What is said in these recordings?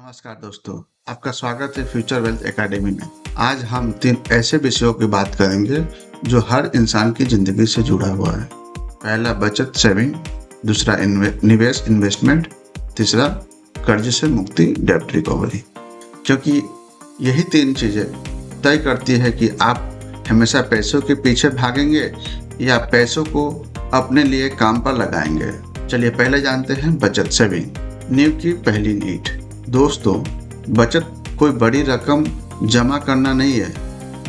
नमस्कार दोस्तों, आपका स्वागत है फ्यूचर वेल्थ एकेडमी में। आज हम 3 ऐसे विषयों की बात करेंगे जो हर इंसान की जिंदगी से जुड़ा हुआ है। पहला बचत सेविंग, दूसरा निवेश इन्वेस्टमेंट, तीसरा कर्ज से मुक्ति डेब्ट रिकवरी। क्योंकि यही 3 चीजें तय करती है कि आप हमेशा पैसों के पीछे भागेंगे या पैसों को अपने लिए काम पर लगाएंगे। चलिए पहले जानते हैं बचत सेविंग, नींव की पहली ईंट। दोस्तों, बचत कोई बड़ी रकम जमा करना नहीं है,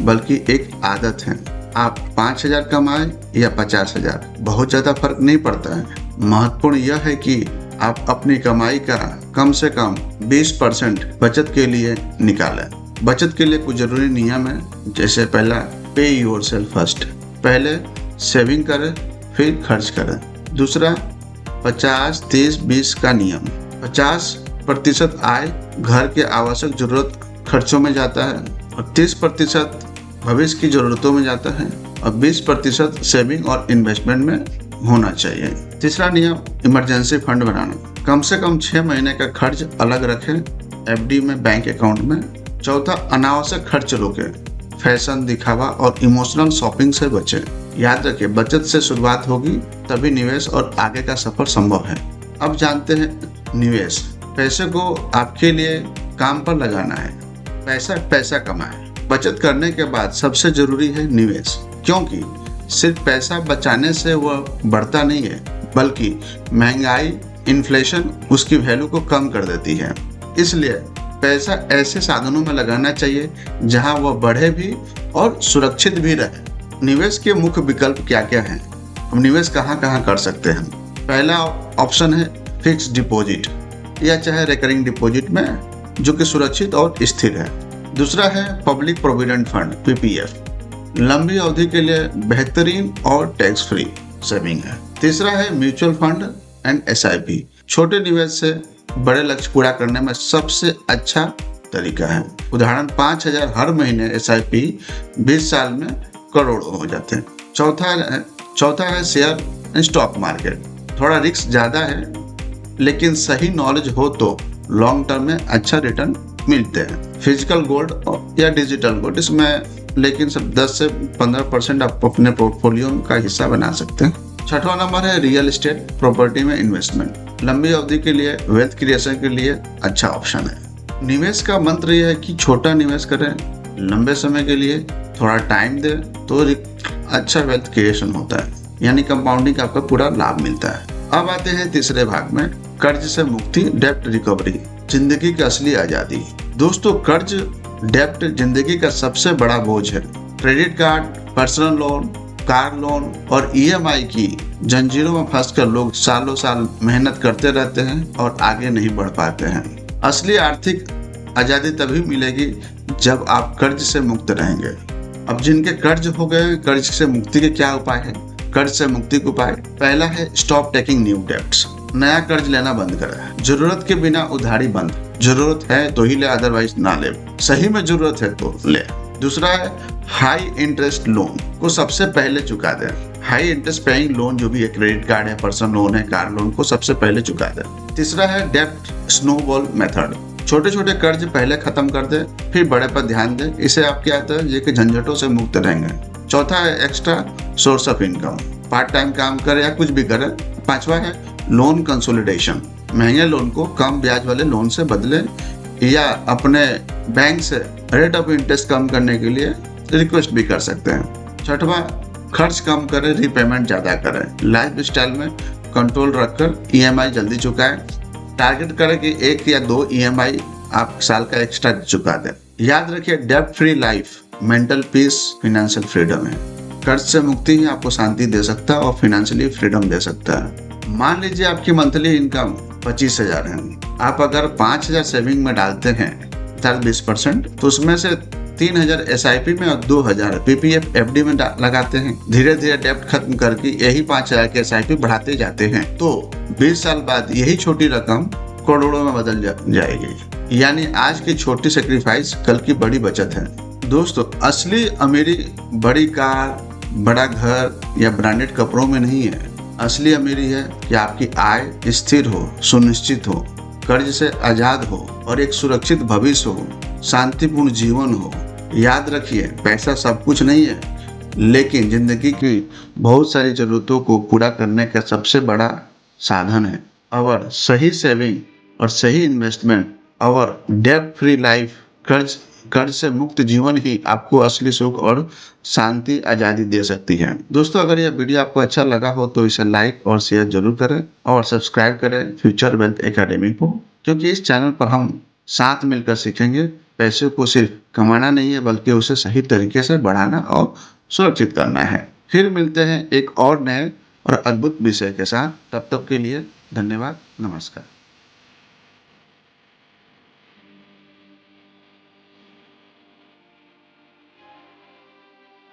बल्कि एक आदत है। आप 5,000 कमाएं या 50,000, बहुत ज़्यादा फर्क नहीं पड़ता है। महत्वपूर्ण यह है कि आप अपनी कमाई का कम से कम 20% बचत के लिए निकालें। बचत के लिए कुछ जरूरी नियम है, जैसे पहला, पे योरसेल्फ फर्स्ट। पहले सेविंग करें, फिर खर्च करें। दूसरा, 50-30-20 का नियम। 50% आय घर के आवश्यक जरूरत खर्चों में जाता है और 30% भविष्य की जरूरतों में जाता है और 20% सेविंग और इन्वेस्टमेंट में होना चाहिए। तीसरा नियम, इमरजेंसी फंड बनाना। कम से कम 6 महीने का खर्च अलग रखें, एफडी में, बैंक अकाउंट में। चौथा, अनावश्यक खर्च रोकें, फैशन, दिखावा और इमोशनल शॉपिंग से बचें। याद रखें, बचत से शुरुआत होगी, तभी निवेश और आगे का सफर संभव है। अब जानते हैं निवेश। पैसे को आपके लिए काम पर लगाना है। पैसा कमाएं। बचत करने के बाद सबसे जरूरी है निवेश, क्योंकि सिर्फ पैसा बचाने से वह बढ़ता नहीं है, बल्कि महंगाई, इन्फ्लेशन उसकी वैल्यू को कम कर देती है। इसलिए पैसा ऐसे साधनों में लगाना चाहिए जहां वह बढ़े भी और सुरक्षित भी रहे। निवेश के मुख्य विकल्प क्या क्या हैं? हम निवेश कहां कहां कर सकते हैं? पहला ऑप्शन है फिक्स डिपॉजिट, या चाहे रिकरिंग डिपॉजिट में, जो कि सुरक्षित और स्थिर है। दूसरा है पब्लिक प्रोविडेंट फंड, पीपीएफ, लंबी अवधि के लिए बेहतरीन और टैक्स फ्री सेविंग है। तीसरा है म्यूचुअल फंड एंड एसआईपी, छोटे निवेश से बड़े लक्ष्य पूरा करने में सबसे अच्छा तरीका है। उदाहरण 5,000 हर महीने एसआईपी 20 साल में करोड़ों हो जाते हैं। चौथा है शेयर एंड स्टॉक मार्केट, थोड़ा रिस्क ज्यादा है, लेकिन सही नॉलेज हो तो लॉन्ग टर्म में अच्छा रिटर्न मिलते हैं। फिजिकल गोल्ड या डिजिटल गोल्ड, इसमें लेकिन सब 10 से 15% आप अपने पोर्टफोलियो का हिस्सा बना सकते हैं। छठवां नंबर है रियल एस्टेट प्रॉपर्टी में इन्वेस्टमेंट, लंबी अवधि के लिए वेल्थ क्रिएशन के लिए अच्छा ऑप्शन है। निवेश का मंत्र यह है कि छोटा निवेश करें, लंबे समय के लिए थोड़ा टाइम दे तो अच्छा वेल्थ क्रिएशन होता है, यानी कंपाउंडिंग का आपका पूरा लाभ मिलता है। अब आते हैं तीसरे भाग में, कर्ज से मुक्ति डेब्ट रिकवरी, जिंदगी की असली आजादी। दोस्तों, कर्ज डेब्ट जिंदगी का सबसे बड़ा बोझ है। Credit card, personal loan, car loan और ईएमआई की जंजीरों में फंसकर लोग सालों साल मेहनत करते रहते हैं और आगे नहीं बढ़ पाते हैं। असली आर्थिक आजादी तभी मिलेगी जब आप कर्ज से मुक्त रहेंगे। अब जिनके कर्ज हो गए, कर्ज से मुक्ति के क्या उपाय है? कर्ज से मुक्ति के उपाय, पहला है स्टॉप टेकिंग न्यू डेब्ट्स, नया कर्ज लेना बंद करें। जरूरत के बिना उधारी बंद, जरूरत है तो ही ले, अदरवाइज ना ले, सही में जरूरत है तो ले। दूसरा है हाई इंटरेस्ट लोन को सबसे पहले चुका दें। हाई इंटरेस्ट पेइंग लोन जो भी है, क्रेडिट कार्ड है, पर्सनल लोन है, कार लोन, को सबसे पहले चुका दें। तीसरा है डेब्ट स्नोबॉल मेथड, छोटे छोटे कर्ज पहले खत्म कर दे, फिर बड़े पर ध्यान दें। इसे आप क्या होता है, ये कि झंझटों से मुक्त रहेंगे। चौथा है extra source of income, part time काम करे या कुछ भी करे। पांचवा है लोन कंसोलिडेशन, महंगे लोन को कम ब्याज वाले लोन से बदले या अपने बैंक से रेट ऑफ इंटरेस्ट कम करने के लिए रिक्वेस्ट भी कर सकते हैं। छठवां, खर्च कम करें, रीपेमेंट ज्यादा करें। लाइफ स्टाइल में कंट्रोल रखकर ईएमआई जल्दी चुकाएं। टारगेट करें कि 1 या 2 ईएमआई आप साल का एक्स्ट्रा चुका दें। याद रखिए, डेब्ट free life mental peace, financial freedom है। कर्ज से मुक्ति ही आपको शांति दे सकता है और फाइनेंशियली फ्रीडम दे सकता है। मान लीजिए आपकी मंथली इनकम 25,000 है, आप अगर 5,000 सेविंग में डालते हैं 20%, तो उसमें से 3,000 एसआईपी में और 2,000 पीपीएफ एफडी में लगाते हैं। धीरे धीरे डेब्ट खत्म करके यही 5,000 के एसआईपी बढ़ाते जाते हैं, तो 20 साल बाद यही छोटी रकम करोड़ों में बदल जाएगी। यानी आज की छोटी सेक्रीफाइस कल की बड़ी बचत है। दोस्तों, असली अमीरी बड़ी कार, बड़ा घर या ब्रांडेड कपड़ों में नहीं है। असली अमीरी है कि आपकी आय स्थिर हो, सुनिश्चित हो, कर्ज से आजाद हो और एक सुरक्षित भविष्य हो, शांतिपूर्ण जीवन हो। याद रखिए, पैसा सब कुछ नहीं है, लेकिन जिंदगी की बहुत सारी जरूरतों को पूरा करने का सबसे बड़ा साधन है। और सही सेविंग और सही इन्वेस्टमेंट और डेट फ्री लाइफ, कर्ज कर्ज से मुक्त जीवन ही आपको असली सुख और शांति आज़ादी दे सकती है। दोस्तों, अगर यह वीडियो आपको अच्छा लगा हो तो इसे लाइक और शेयर जरूर करें और सब्सक्राइब करें फ्यूचर वेल्थ एकेडमी को, क्योंकि इस चैनल पर हम साथ मिलकर सीखेंगे पैसे को सिर्फ कमाना नहीं है, बल्कि उसे सही तरीके से बढ़ाना और सुरक्षित करना है। फिर मिलते हैं एक और नए और अद्भुत विषय के साथ। तब तक के लिए धन्यवाद। नमस्कार।